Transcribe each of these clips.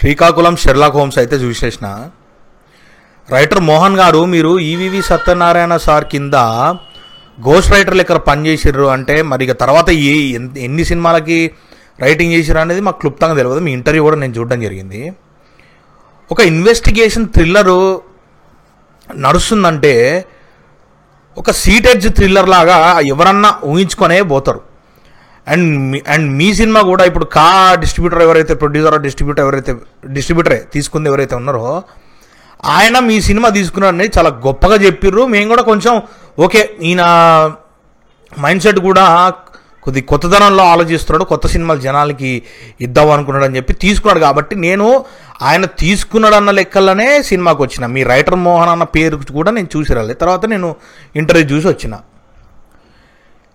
Srikakulam Sherlock Holmes అయితే చూసేసిన. Writer Mohan గారు, మీరు ఈవీవి సత్యనారాయణ సార్ కింద గోస్ట్ రైటర్లు ఇక్కడ పనిచేసిర్రు అంటే మరి ఇక తర్వాత ఎన్ని సినిమాలకి రైటింగ్ చేసిర్రు అనేది మాకు క్లుప్తంగా తెలియదు. మీ ఇంటర్వ్యూ కూడా నేను చూడడం జరిగింది. ఒక ఇన్వెస్టిగేషన్ థ్రిల్లరు నడుస్తుందంటే ఒక సీటెడ్జ్ థ్రిల్లర్ లాగా ఎవరన్నా ఊహించుకొనే పోతారు. అండ్ మీ సినిమా కూడా ఇప్పుడు డిస్ట్రిబ్యూటర్ ఎవరైతే డిస్ట్రిబ్యూటరే తీసుకుంది ఎవరైతే ఉన్నారో ఆయన మీ సినిమా తీసుకున్నారని చాలా గొప్పగా చెప్పిర్రు. మేము కూడా కొంచెం ఓకే, ఈయన మైండ్ సెట్ కూడా కొద్ది కొత్తదనంలో ఆలోచిస్తున్నాడు, కొత్త సినిమాలు జనాలకి ఇద్దాం అనుకున్నాడు అని చెప్పి తీసుకున్నాడు. కాబట్టి నేను ఆయన తీసుకున్నాడు అన్న లెక్కలనే సినిమాకి వచ్చిన. మీ రైటర్ మోహన్ అన్న పేరు కూడా నేను చూసి రాలేదు. తర్వాత నేను ఇంటర్వ్యూ చూసి వచ్చిన.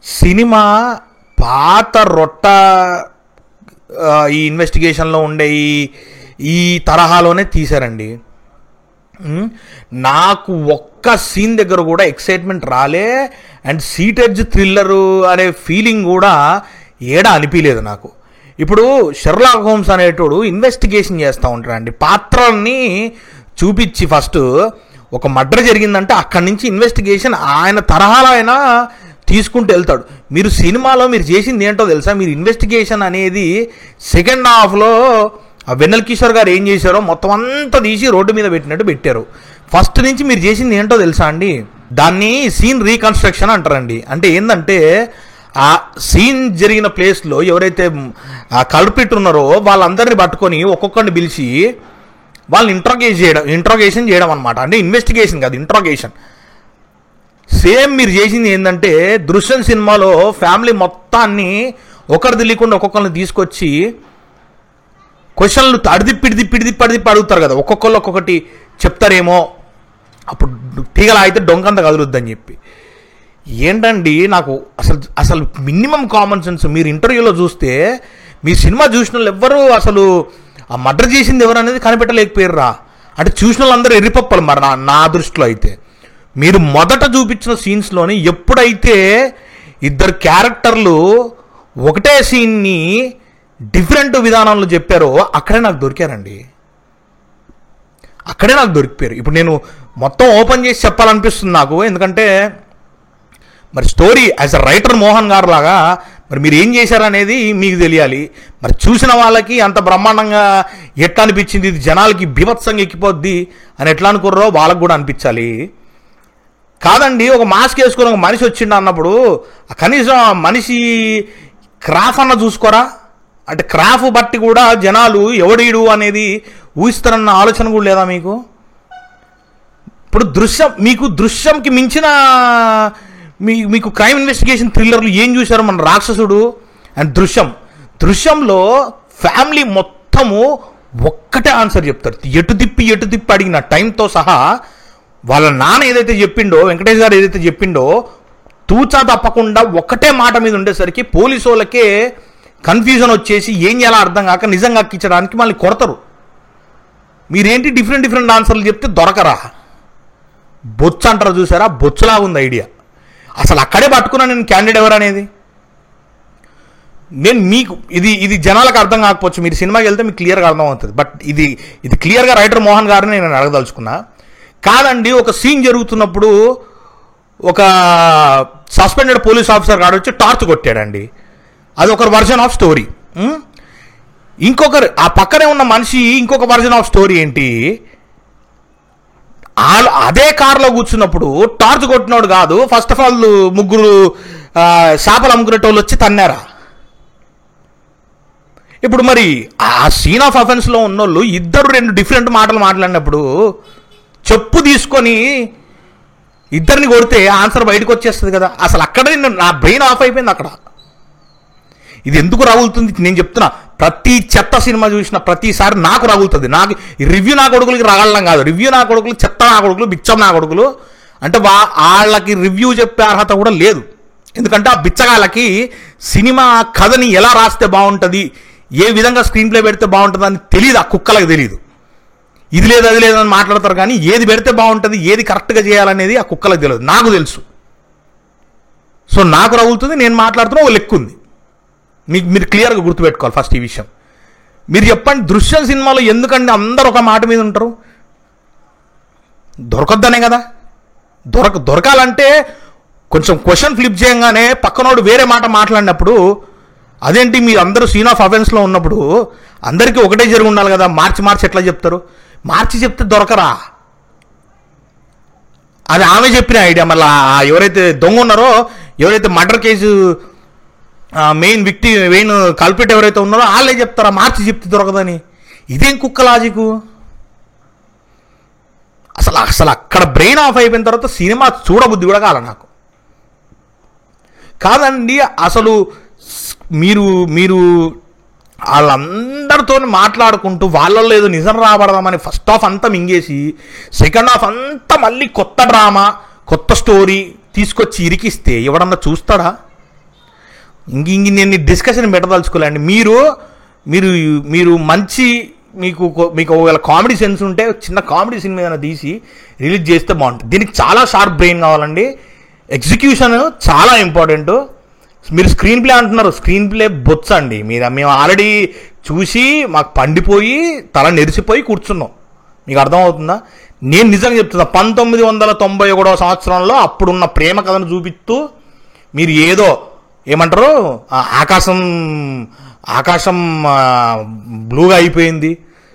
సినిమా పాత రొట్ట ఈ ఇన్వెస్టిగేషన్లో ఉండే ఈ తరహాలోనే తీశారండి. నాకు ఒక్క సీన్ దగ్గర కూడా ఎక్సైట్మెంట్ రాలే. అండ్ సీటెడ్జ్ థ్రిల్లరు అనే ఫీలింగ్ కూడా ఏడా అనిపించలేదు నాకు. ఇప్పుడు షెర్లాక్ హోమ్స్ అనేటోడు ఇన్వెస్టిగేషన్ చేస్తూ ఉంటాడండి. పాత్రల్ని చూపించి ఫస్ట్ ఒక మర్డర్ జరిగిందంటే అక్కడి నుంచి ఇన్వెస్టిగేషన్ ఆయన తరహాలో అయినా తీసుకుంటూ వెళ్తాడు. మీరు సినిమాలో మీరు చేసింది ఏంటో తెలుసా? మీరు ఇన్వెస్టిగేషన్ అనేది సెకండ్ హాఫ్లో వెన్నెల కిషోర్ గారు ఏం చేశారో మొత్తం అంతా తీసి రోడ్డు మీద పెట్టినట్టు పెట్టారు. ఫస్ట్ నుంచి మీరు చేసింది ఏంటో తెలుసా అండి? దాన్ని సీన్ రీకన్స్ట్రక్షన్ అంటారండి. అంటే ఏంటంటే ఆ సీన్ జరిగిన ప్లేస్లో ఎవరైతే ఆ కల్ప్రిట్ ఉన్నారో వాళ్ళందరినీ పట్టుకొని ఒక్కొక్కరిని పిలిచి వాళ్ళని ఇంట్రాగేషన్ చేయడం అనమాట. అంటే ఇన్వెస్టిగేషన్ కాదు, ఇంట్రాగేషన్. సేమ్ మీరు చేసింది ఏంటంటే దృశ్యం సినిమాలో ఫ్యామిలీ మొత్తాన్ని ఒకరు తెలియకుండా ఒక్కొక్కరిని తీసుకొచ్చి క్వశ్చన్లు పిడిదిప్పి అడుగుతారు కదా, ఒక్కొక్కళ్ళు ఒక్కొక్కటి చెప్తారేమో, అప్పుడు తీగలా అయితే డొంకంత కదులుద్దని చెప్పి. ఏంటండి నాకు అసలు మినిమం కామన్ సెన్స్ మీరు ఇంటర్వ్యూలో చూస్తే మీ సినిమా చూసిన వాళ్ళు ఎవ్వరూ అసలు ఆ మర్డర్ చేసింది ఎవరు అనేది కనిపెట్టలేకపోయారా? అంటే చూసిన వాళ్ళందరూ ఎర్రిపప్పలు. మరి నా దృష్టిలో అయితే మీరు మొదట చూపించిన సీన్స్లోని ఎప్పుడైతే ఇద్దరు క్యారెక్టర్లు ఒకటే సీన్ని డిఫరెంట్ విధానంలో చెప్పారో అక్కడే నాకు దొరికారండి. అక్కడే నాకు దొరికిపోయారు. ఇప్పుడు నేను మొత్తం ఓపెన్ చేసి చెప్పాలనిపిస్తుంది నాకు. ఎందుకంటే మరి story as a writer Mohan గారు లాగా మరి మీరు ఏం చేశారనేది మీకు తెలియాలి. మరి చూసిన వాళ్ళకి అంత బ్రహ్మాండంగా ఎట్లా అనిపించింది, ఇది జనాలకి బీభత్సంగా ఎక్కిపోద్ది అని ఎట్లా అనుకుర్రో వాళ్ళకు కూడా అనిపించాలి. కాదండి, ఒక మాస్క్ వేసుకొని ఒక మనిషి వచ్చిండు అన్నప్పుడు కనీసం ఆ మనిషి క్రాఫ్ అన్న చూసుకోరా? అంటే క్రాఫ్ బట్టి కూడా జనాలు ఎవడీడు అనేది ఊహిస్తారన్న ఆలోచన కూడా లేదా మీకు? ఇప్పుడు దృశ్యంకి మించిన మీకు క్రైమ్ ఇన్వెస్టిగేషన్ థ్రిల్లర్లు ఏం చూశారు? మన రాక్షసుడు అండ్ దృశ్యంలో ఫ్యామిలీ మొత్తము ఒక్కటే ఆన్సర్ చెప్తారు. ఎటు తిప్పి అడిగిన టైంతో సహా వాళ్ళ నాన్న ఏదైతే చెప్పిండో, వెంకటేష్ గారు ఏదైతే చెప్పిండో తూచా తప్పకుండా ఒక్కటే మాట మీద ఉండేసరికి పోలీసు వాళ్ళకే కన్ఫ్యూజన్ వచ్చేసి ఏం చేయాలో అర్థం కాక నిజంగా అక్కించడానికి మళ్ళీ కొడతారు. మీరేంటి డిఫరెంట్ ఆన్సర్లు చెప్తే దొరకరా? బొచ్చు అంటారు చూసారా, బొచ్చులాగా ఉంది ఐడియా. అసలు అక్కడే పట్టుకున్నా నేను క్యాండిడేట్ ఎవరు అనేది. నేను మీకు ఇది జనాలకు అర్థం కాకపోవచ్చు, మీరు సినిమాకి వెళ్తే మీకు క్లియర్గా అర్థం అవుతుంది. బట్ ఇది క్లియర్గా రైటర్ మోహన్ గారిని నేను అడగదలుచుకున్నా. కాదండి, ఒక సీన్ జరుగుతున్నప్పుడు ఒక సస్పెండెడ్ పోలీస్ ఆఫీసర్ గారు వచ్చి టార్చ్ కొట్టాడండి. అది ఒక వర్జన్ ఆఫ్ స్టోరీ. ఇంకొకరు ఆ పక్కనే ఉన్న మనిషి ఇంకొక వర్జన్ ఆఫ్ స్టోరీ ఏంటి? అదే కారులో కూర్చున్నప్పుడు టార్చ్ కొట్టినోడు కాదు, ఫస్ట్ ఆఫ్ ఆల్ ముగ్గురు చేపలు అమ్ముకునేటోళ్ళు వచ్చి తన్నారా? ఇప్పుడు మరి ఆ సీన్ ఆఫ్ అఫెన్స్లో ఉన్నోళ్ళు ఇద్దరు రెండు డిఫరెంట్ మాటలు మాట్లాడినప్పుడు చెప్పు తీసుకొని ఇద్దరిని కొడితే ఆన్సర్ బయటకు వచ్చేస్తుంది కదా. అసలు అక్కడే నా బ్రెయిన్ ఆఫ్ అయిపోయింది అక్కడ. ఇది ఎందుకు రగులుతుంది నేను చెప్తున్నా. ప్రతి చెత్త సినిమా చూసిన ప్రతిసారి నాకు రగులుతుంది. నాకు రివ్యూ నా కొడుకులకి రగలడం కాదు, రివ్యూ నా కొడుకులు చెత్త నా కొడుకులు, బిచ్చం నా కొడుకులు. అంటే వాళ్ళకి రివ్యూ చెప్పే అర్హత కూడా లేదు. ఎందుకంటే ఆ బిచ్చగాళ్ళకి సినిమా కథని ఎలా రాస్తే బాగుంటుంది, ఏ విధంగా స్క్రీన్ ప్లే పెడితే బాగుంటుంది అని తెలియదు. ఆ కుక్కలకు తెలియదు. ఇది లేదు అది లేదని మాట్లాడతారు కానీ ఏది పెడితే బాగుంటుంది, ఏది కరెక్ట్గా చేయాలనేది ఆ కుక్కలకు తెలియదు. నాకు తెలుసు. సో నాకు రగులుతుంది, నేను మాట్లాడుతున్నా ఓ లెక్క ఉంది. మీరు క్లియర్గా గుర్తుపెట్టుకోవాలి ఫస్ట్ ఈ విషయం. మీరు చెప్పండి, దృశ్యం సినిమాలో ఎందుకండి అందరు ఒక మాట మీద ఉంటారు? దొరకద్దనే కదా. దొరకాలంటే కొంచెం క్వశ్చన్ ఫ్లిప్ చేయగానే పక్కనోడు వేరే మాట మాట్లాడినప్పుడు, అదేంటి మీరు అందరూ సీన్ ఆఫ్ అఫెన్స్లో ఉన్నప్పుడు అందరికీ ఒకటే జరిగి ఉండాలి కదా, మార్చి ఎట్లా చెప్తారు? మార్చి చెప్తే దొరకరా? అది ఆమె చెప్పిన ఐడియా. మళ్ళీ ఎవరైతే దొంగ ఉన్నారో, ఎవరైతే మర్డర్ కేసు మెయిన్ కల్పిట్ ఎవరైతే ఉన్నారో వాళ్ళే చెప్తారా మార్చి చెప్తే దొరకదని? ఇదేం కుక్క లాజికు? అసలు అక్కడ బ్రెయిన్ ఆఫ్ అయిపోయిన తర్వాత సినిమా చూడబుద్ధి కూడా కాల నాకు. కాదండి, అసలు మీరు వాళ్ళందరితో మాట్లాడుకుంటూ వాళ్ళల్లో ఏదో నిజం రాబడదామని ఫస్ట్ హాఫ్ అంతా మింగేసి సెకండ్ హాఫ్ అంతా మళ్ళీ కొత్త డ్రామా, కొత్త స్టోరీ తీసుకొచ్చి ఇరికిస్తే ఎవడన్నా చూస్తాడా? నేను డిస్కషన్ పెట్టదలుచుకోలేండి. మీరు మంచి మీకు ఒకవేళ కామెడీ సెన్స్ ఉంటే చిన్న కామెడీ సినిమా ఏదైనా తీసి రిలీజ్ చేస్తే బాగుంటుంది. దీనికి చాలా షార్ప్ బ్రెయిన్ కావాలండి. ఎగ్జిక్యూషన్ చాలా ఇంపార్టెంట్. మీరు స్క్రీన్ ప్లే అంటున్నారు, స్క్రీన్ ప్లే బొత్స అండి. మేము ఆల్రెడీ చూసి మాకు పండిపోయి తల నెరిసిపోయి కూర్చున్నాం. మీకు అర్థమవుతుందా? నేను నిజంగా చెప్తున్నా, 1991 సంవత్సరంలో అప్పుడున్న ప్రేమ కథను చూపిస్తూ మీరు ఏదో ఏమంటారు, ఆకాశం బ్లూగా అయిపోయింది,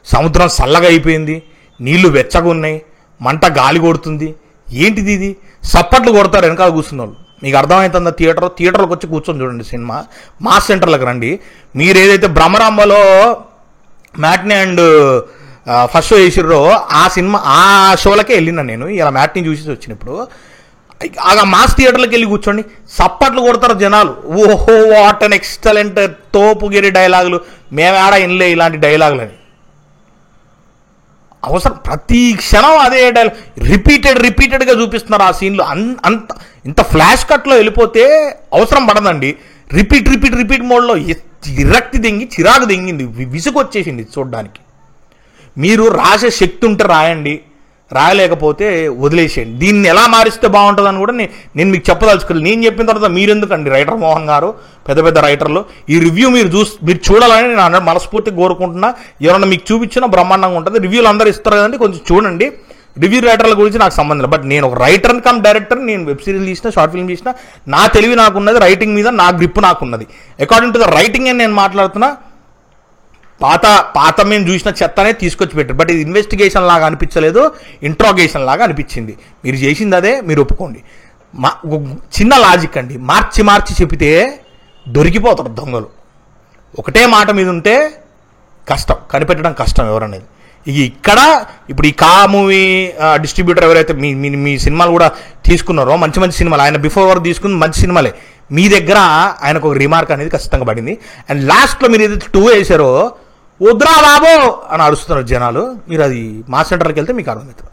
సముద్రం చల్లగా అయిపోయింది, నీళ్లు వెచ్చగా ఉన్నాయి, మంట గాలి కొడుతుంది, ఏంటిది ఇది? సప్పట్లు కొడతారు వెనకాల కూర్చున్న వాళ్ళు. మీకు అర్థమవుతుందా? థియేటర్లోకి వచ్చి కూర్చొని చూడండి సినిమా. మాస్ సెంటర్లకు రండి. మీరు ఏదైతే భ్రమరాంబలో మ్యాట్నీ అండ్ ఫస్ట్ షో వేసిర్రో ఆ షోలకే వెళ్ళినా నేను. ఇలా మ్యాట్నీ చూసి వచ్చినప్పుడు ఆ మాస్ థియేటర్లకు వెళ్ళి కూర్చోండి, సప్పట్లు కొడతారు జనాలు. ఓహో వాట్ అన్ ఎక్సలెంట్ తోపుగిరి డైలాగులు, మేమేడా వినలే ఇలాంటి డైలాగులు అని. అవసరం ప్రతి క్షణం అదే డైలాగ్ రిపీటెడ్గా చూపిస్తున్నారు ఆ సీన్లు. ఇంత ఫ్లాష్ కట్లో వెళ్ళిపోతే అవసరం పడదండి. రిపీట్ మోడ్లో చిరాకు దెంగింది, విసుగు వచ్చేసింది చూడడానికి. మీరు రాసే శక్తి ఉంటే రాయండి, రాయలేకపోతే వదిలేసేయండి. దీన్ని ఎలా మారిస్తే బాగుంటుందని కూడా నేను మీకు చెప్పదలుచుకోలేదు. నేను చెప్పిన తర్వాత మీరెందుకండి, రైటర్ మోహన్ గారు, పెద్ద రైటర్లు, ఈ రివ్యూ మీరు చూడాలని నేను మనస్ఫూర్తిగా కోరుకుంటున్నా. ఎవరన్నా మీకు చూపించినా బ్రహ్మాండంగా ఉంటుంది. రివ్యూలు అందరూ ఇస్తారు కదండి, కొంచెం చూడండి. రివ్యూ రైటర్ల గురించి నాకు సంబంధం లేదు. బట్ నేను ఒక రైటర్ కమ్ డైరెక్టర్. నేను వెబ్ సిరీస్ తీసిన, షార్ట్ ఫిల్మ్ తీసిన, నా తెలివి నాకున్నది, రైటింగ్ మీద నా గ్రిప్ నాకున్నది. అకార్డింగ్ టు ద రైటింగ్ అని నేను మాట్లాడుతున్నా. పాత మేము చూసిన చెత్తనే తీసుకొచ్చి పెట్టారు. బట్ ఇది ఇన్వెస్టిగేషన్ లాగా అనిపించలేదు, ఇంట్రాగేషన్ లాగా అనిపించింది. మీరు చేసింది అదే, మీరు ఒప్పుకోండి. చిన్న లాజిక్ అండి, మార్చి చెప్తే దొరికిపోతారు దొంగలు. ఒకటే మాట మీద ఉంటే కష్టం, కనిపెట్టడం కష్టం ఎవరనేది. ఇప్పుడు ఈ మూవీ డిస్ట్రిబ్యూటర్ ఎవరైతే మీ సినిమాలు కూడా తీసుకున్నారో, మంచి సినిమాలు, ఆయన బిఫోర్ వరకు తీసుకున్న మంచి సినిమాలే, మీ దగ్గర ఆయనకు ఒక రిమార్క్ అనేది ఖచ్చితంగా పడింది. అండ్ లాస్ట్లో మీరు ఏదైతే 2 వేసారో, వద్దురా బాబో అని అరుస్తున్నారు జనాలు. మీరు అది మా సెంటర్కి వెళ్తే మీకు అర్థమవుతుంది.